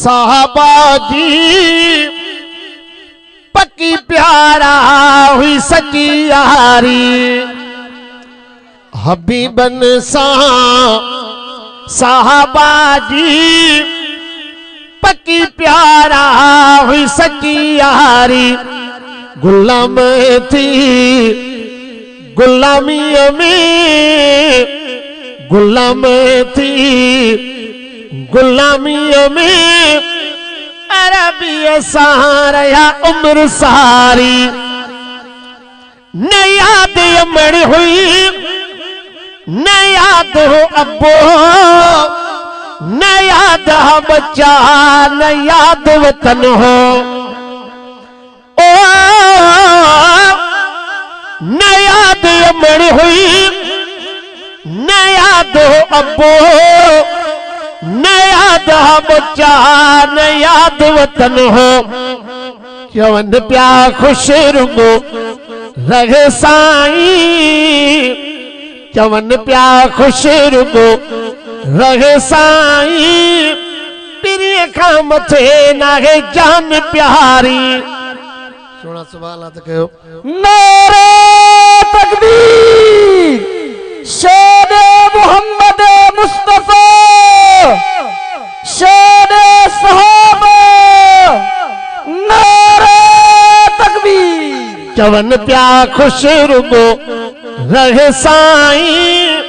साहबा जी पक्की प्यारा हुई सच्ची यारी हबीबन सा साहबा जी पक्की प्यारा हुई सच्ची यारी गुलाम थी गुलामी में गुलाम थी गुलामी में अरबी सारा उम्र सारी न याद अमड़ हुई न याद हो अब्बो न याद हो बच्चा न याद वतन हो ओ न याद अमड़ हुई न याद हो अब्बो न याद हो बच्चा न याद वतन हो चवन प्या खुश रुगो रहे साईं चवन प्या खुश रुगो रहे साईं प्रिय खां मथे नाहे जान प्यारी सोना सुभान अल्लाह कहो नारे तकबीर शान मोहम्मद मुस्तफा शान सहाबा नारे तकबीर चवन प्या खुश रुगो रहे साईं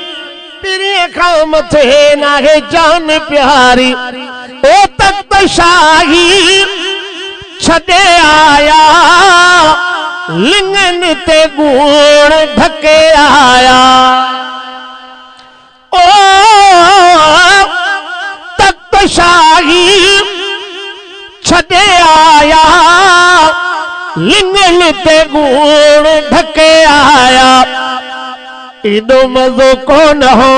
प्रिय खां मथे नाहे जान प्यारी ओ तख्त शाही छड़े आया लिंगन ते गुण ढके आया ओ तख्त शाही छड़े आया लिंगन ते गुण ढके आया इदो मज़ो कोन हो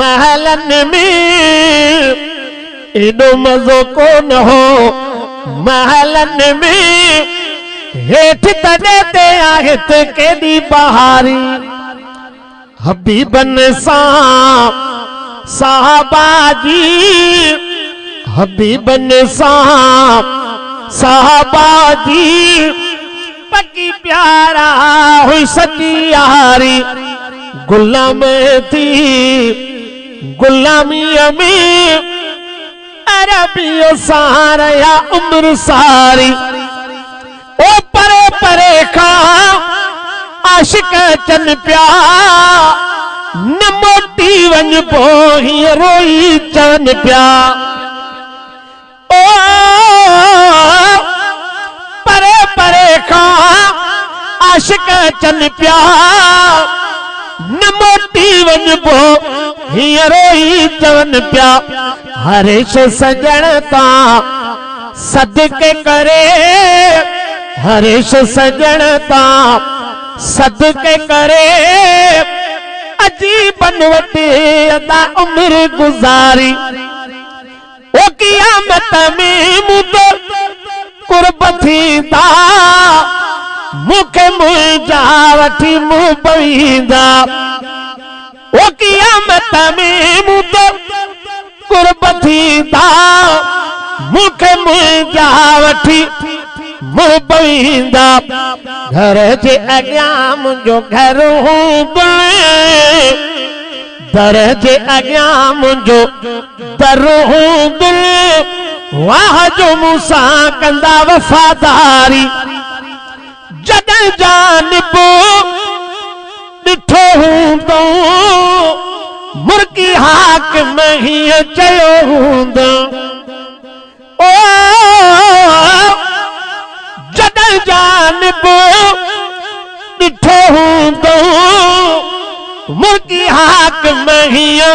महलन में इदो मज़ो कोन हो महलन में हेठ तने ते आहत केदी बहारी हबीबन सा साहबा जी हबीबन सा साहबा जी पक्की प्यारा हुई सच्ची यारी गुलाम थी गुलामी में अरबी सारा उम्र सारी ओ परे परे खा आशिक चन प्या न मोटी वन पोही रोई चन प्या ओ परे परे खा आशिक चन प्या न मोटी वन पो रोई चवन प्या हरेश सजण ता सदके करे हरेश सजण ता सदके करे अजीबन वटे अदा उम्र गुजारी ओ क़यामत में मुद कुर्ब थींदा मुखे मुंहिंजा वठी मुंह पवींदा ओ क़यामत में मुद कुर्ब थींदा मुखे मुंहिंजा वठी मुंह पवींदा घर जे अॻियां मुंहिंजो घर हूंदो दर जे अॻियां मुंहिंजो दर हूंदो वाह जो मूंसां कंदा वफ़ादारी जॾहिं जानिब ॾिठो हूंदो मुर्गी हाकिम हीअं चयो हूंदो ओ जॾहिं जानिब ॾिठो हूंदो मुर्गी हाकिम हीअं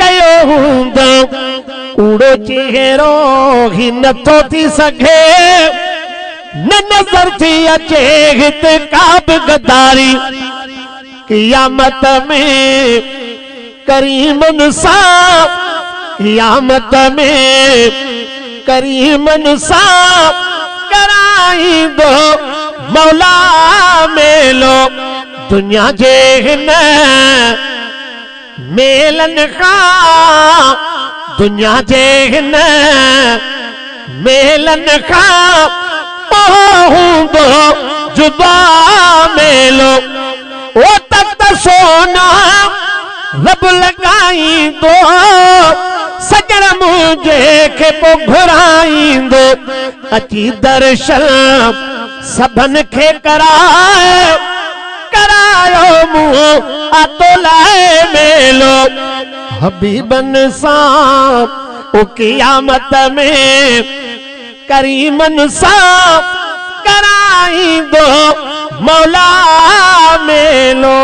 चयो हूंदो कूड़ो चेहरो ही नथो थी सघे न नज़र थी अचे हिते का बि गदारी क़यामत में करीमन सां क़यामत में करीमन सां कराईंदो मौला मेलो दुनिया जे हिन मेलन खां दुनिया जे हिन मेलन खां हूंदो जुदा मेलो ओ तक सोना रब लगाईंदो सजण मुझे के पो घुराईंदो अची दर्शन सबन के करायो मुंह आतो लाए मेलो हबीबन सां ओ क़यामत में करीमन सां कराईंदो मौला मेलो।